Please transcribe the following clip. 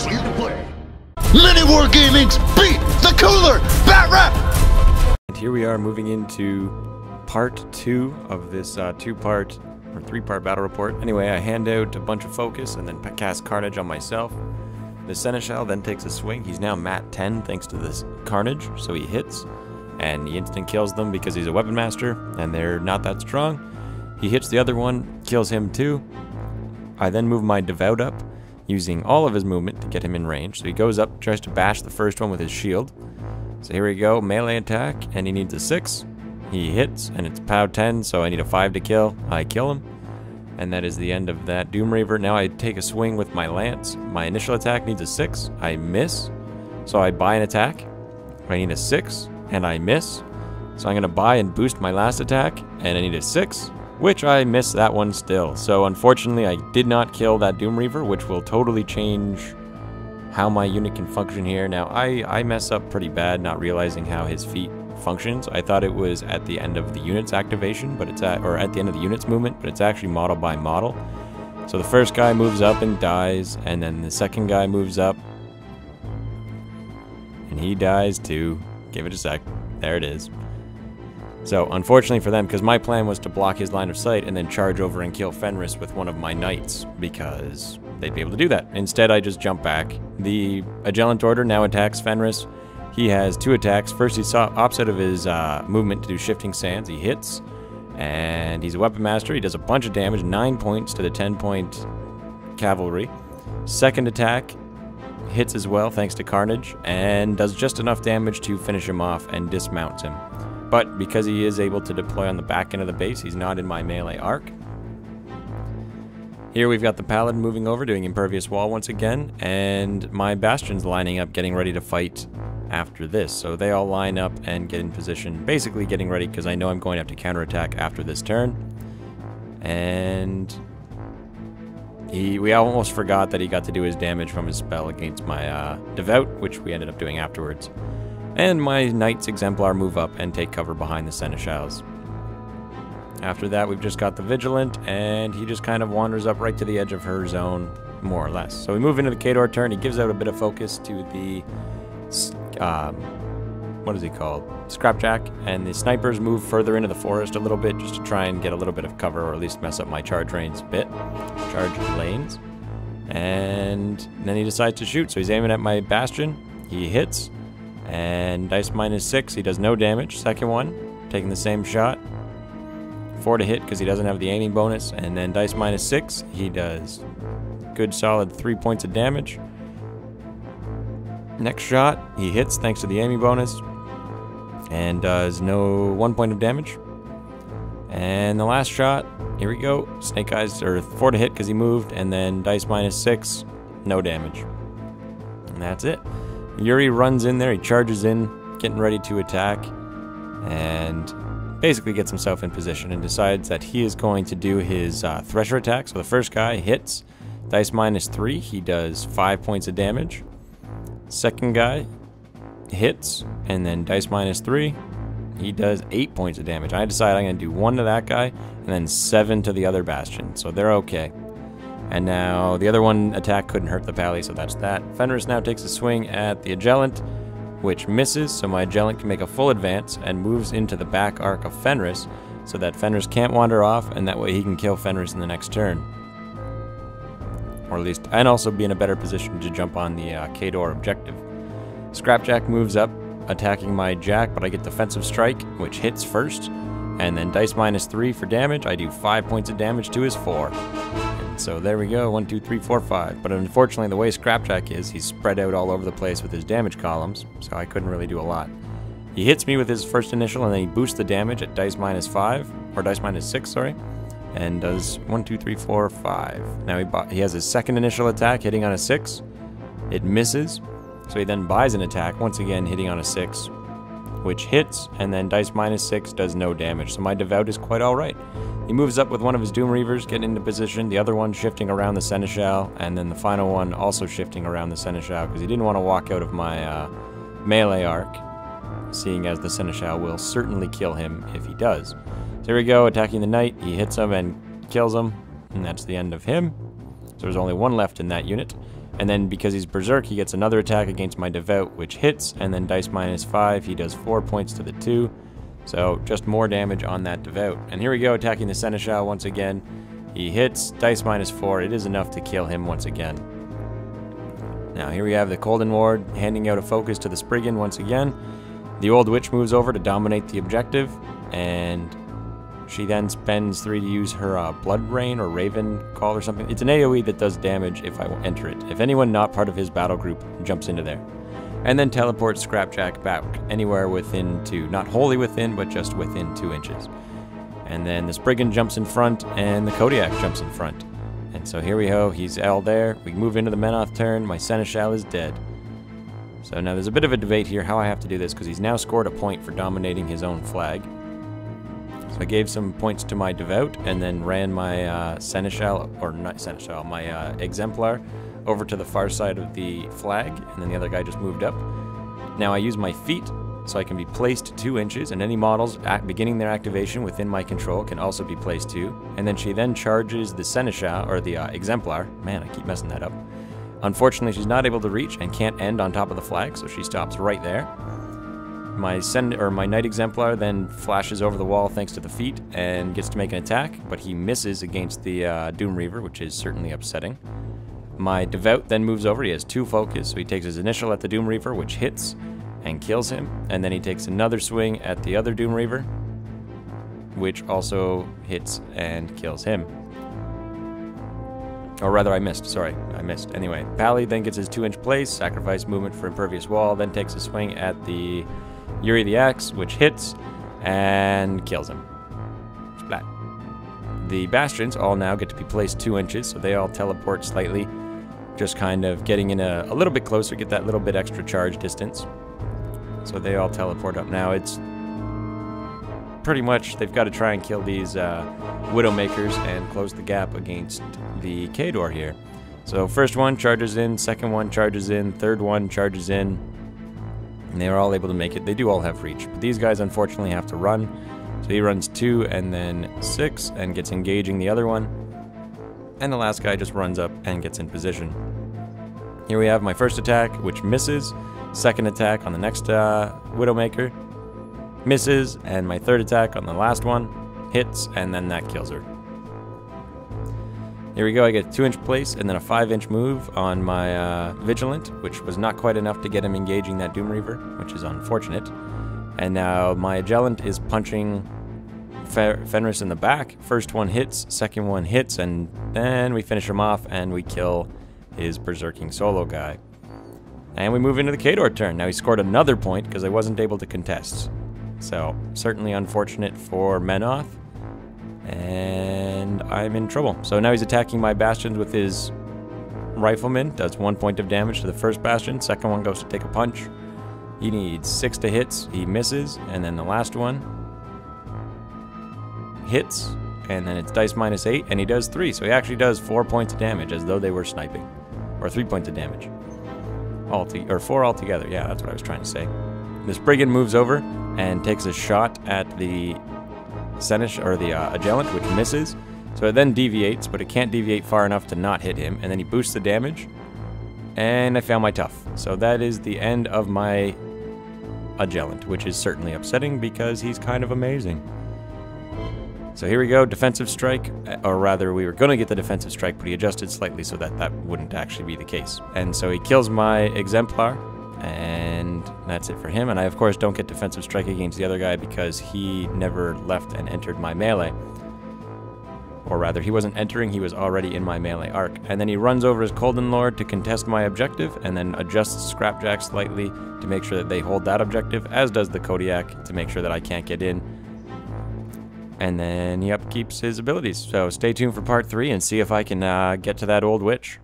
clear to play. MiniWarGaming's Beat the Cooler Bat Rap! And here we are moving into part 2 of this two-part or three-part battle report. Anyway, I hand out a bunch of focus and then cast Carnage on myself. The Seneschal then takes a swing. He's now Mat 10 thanks to this Carnage, so he hits. And he instant kills them because he's a weapon master, and they're not that strong. He hits the other one, kills him too. I then move my Devout up, using all of his movement to get him in range. So he goes up, tries to bash the first one with his shield. So here we go, melee attack, and he needs a 6. He hits, and it's POW 10, so I need a 5 to kill. I kill him, and that is the end of that Doom Reaver. Now I take a swing with my lance. My initial attack needs a 6. I miss, so I buy an attack. I need a 6, and I miss. So I'm going to buy and boost my last attack, and I need a 6. Which I missed that one still. So unfortunately I did not kill that Doom Reaver, which will totally change how my unit can function here. Now I mess up pretty bad not realizing how his feat functions. I thought it was at the end of the unit's activation, but it's at the end of the unit's movement, but it's actually model by model. So the first guy moves up and dies, and then the second guy moves up and he dies too. Give it a sec. There it is. So, unfortunately for them, because my plan was to block his line of sight and then charge over and kill Fenris with one of my knights, because they'd be able to do that. Instead, I just jump back. The Agellant Order now attacks Fenris. He has 2 attacks. First, he saw opposite of his movement to do Shifting Sands. He hits, and he's a weapon master. He does a bunch of damage, 9 points to the 10-point cavalry. Second attack hits as well, thanks to Carnage, and does just enough damage to finish him off and dismounts him. But because he is able to deploy on the back end of the base, he's not in my melee arc. Here we've got the Paladin moving over, doing Impervious Wall once again, and my Bastion's lining up, getting ready to fight after this. So they all line up and get in position, basically getting ready because I know I'm going to have to counterattack after this turn. And we almost forgot that he got to do his damage from his spell against my Devout, which we ended up doing afterwards. And my Knights Exemplar move up and take cover behind the Seneschals. After that, we've just got the Vigilant, and he just kind of wanders up right to the edge of her zone, more or less. So we move into the Khador turn. He gives out a bit of focus to the, what is he called? Scrapjack, and the snipers move further into the forest a little bit just to try and get a little bit of cover, or at least mess up my charge lanes a bit. Charge lanes. And then he decides to shoot, so he's aiming at my Bastion. He hits. And dice minus 6, he does no damage. Second one, taking the same shot. 4 to hit because he doesn't have the aiming bonus. And then dice minus 6, he does good solid 3 points of damage. Next shot, he hits thanks to the aiming bonus. And does 1 point of damage. And the last shot, here we go. Snake Eyes, or 4 to hit because he moved. And then dice minus 6, no damage. And that's it. Yuri runs in there, he charges in, getting ready to attack, and basically gets himself in position and decides that he is going to do his thresher attack. So the first guy hits, dice minus 3, he does 5 points of damage. Second guy hits, and then dice minus 3, he does 8 points of damage. I decide I'm going to do 1 to that guy, and then 7 to the other Bastion, so they're okay. And now the other one attack couldn't hurt the pally, so that's that. Fenris now takes a swing at the Agellant, which misses, so my Agellant can make a full advance and moves into the back arc of Fenris, so that Fenris can't wander off, and that way he can kill Fenris in the next turn. Or at least, and also be in a better position to jump on the Khador objective. Scrapjack moves up, attacking my Jack, but I get defensive strike, which hits first, and then dice minus 3 for damage. I do 5 points of damage to his 4. So there we go, 1, 2, 3, 4, 5. But unfortunately, the way Scrapjack is, he's spread out all over the place with his damage columns, so I couldn't really do a lot. He hits me with his first initial, and then he boosts the damage at dice minus 5, or dice minus 6, sorry, and does 1, 2, 3, 4, 5. Now he has his second initial attack, hitting on a 6. It misses, so he then buys an attack, once again hitting on a 6, which hits, and then dice minus 6 does no damage, so my Devout is quite alright. He moves up with one of his Doom Reavers, getting into position, the other one shifting around the Seneschal, and then the final one also shifting around the Seneschal, because he didn't want to walk out of my melee arc, seeing as the Seneschal will certainly kill him if he does. So here we go, attacking the Knight, he hits him and kills him, and that's the end of him. So there's only one left in that unit. And then because he's Berserk, he gets another attack against my Devout, which hits, and then dice -5, he does 4 points to the 2. So just more damage on that Devout. And here we go, attacking the Seneschal once again. He hits, dice -4, it is enough to kill him once again. Now here we have the Colden Ward handing out a focus to the Spriggan once again. The Old Witch moves over to dominate the objective, and she then spends 3 to use her Blood Rain or Raven Call or something. It's an AoE that does damage if I enter it. If anyone not part of his battle group jumps into there. And then teleports Scrapjack back anywhere within 2. Not wholly within, but just within 2 inches. And then the Spriggan jumps in front, and the Kodiak jumps in front. And so here we go, he's all there. We move into the Menoth turn, my Seneschal is dead. So now there's a bit of a debate here how I have to do this, because he's now scored a point for dominating his own flag. So I gave some points to my Devout, and then ran my Seneschal, or not Seneschal, my Exemplar over to the far side of the flag, and then the other guy just moved up. Now I use my feet, so I can be placed 2 inches, and any models beginning their activation within my control can also be placed 2. And then she then charges the Seneschal, or the Exemplar. Man, I keep messing that up. Unfortunately, she's not able to reach and can't end on top of the flag, so she stops right there. My Knight Exemplar then flashes over the wall thanks to the feet and gets to make an attack, but he misses against the Doom Reaver, which is certainly upsetting. My Devout then moves over. He has 2 focus, so he takes his initial at the Doom Reaver, which hits and kills him, and then he takes another swing at the other Doom Reaver, which also hits and kills him. Or rather, I missed. Anyway, Pally then gets his 2-inch place, sacrifice movement for Impervious Wall, then takes a swing at the Yuri the Axe, which hits and kills him. Splat. The Bastions all now get to be placed 2 inches, so they all teleport slightly, just kind of getting in a little bit closer, get that little bit extra charge distance. So they all teleport up now. It's pretty much, they've got to try and kill these Widowmakers and close the gap against the Khador here. So first one charges in, second one charges in, third one charges in, and they are all able to make it. They do all have reach, but these guys unfortunately have to run. So he runs 2 and then 6 and gets engaging the other one. And the last guy just runs up and gets in position. Here we have my first attack, which misses. Second attack on the next Widowmaker, misses, and my third attack on the last one hits, and then that kills her. Here we go, I get a 2-inch place and then a 5-inch move on my Vigilant, which was not quite enough to get him engaging that Doom Reaver, which is unfortunate. And now my Agellant is punching Fenris in the back. First one hits, second one hits, and then we finish him off and we kill his Berserking solo guy. And we move into the Khador turn. Now he scored another point because I wasn't able to contest. So, certainly unfortunate for Menoth. And I'm in trouble. So now he's attacking my Bastions with his Rifleman. Does 1 point of damage to the first Bastion. Second one goes to take a punch. He needs 6 to hits. He misses. And then the last one hits. And then it's dice -8. And he does 3. So he actually does 4 points of damage as though they were sniping. Or 3 points of damage. Or 4 altogether. Yeah, that's what I was trying to say. The Spriggan moves over and takes a shot at the Agellant, which misses. So it then deviates, but it can't deviate far enough to not hit him. And then he boosts the damage. And I found my tough. So that is the end of my Agellant, which is certainly upsetting because he's kind of amazing. So here we go, defensive strike, or rather we were going to get the defensive strike, but he adjusted slightly so that that wouldn't actually be the case. And so he kills my Exemplar, and that's it for him. And I, of course, don't get defensive strike against the other guy because he never left and entered my melee. Or rather, he wasn't entering, he was already in my melee arc. And then he runs over his Colden Lord to contest my objective, and then adjusts Scrapjack slightly to make sure that they hold that objective, as does the Kodiak to make sure that I can't get in. And then he upkeeps his abilities. So stay tuned for part 3 and see if I can get to that old witch.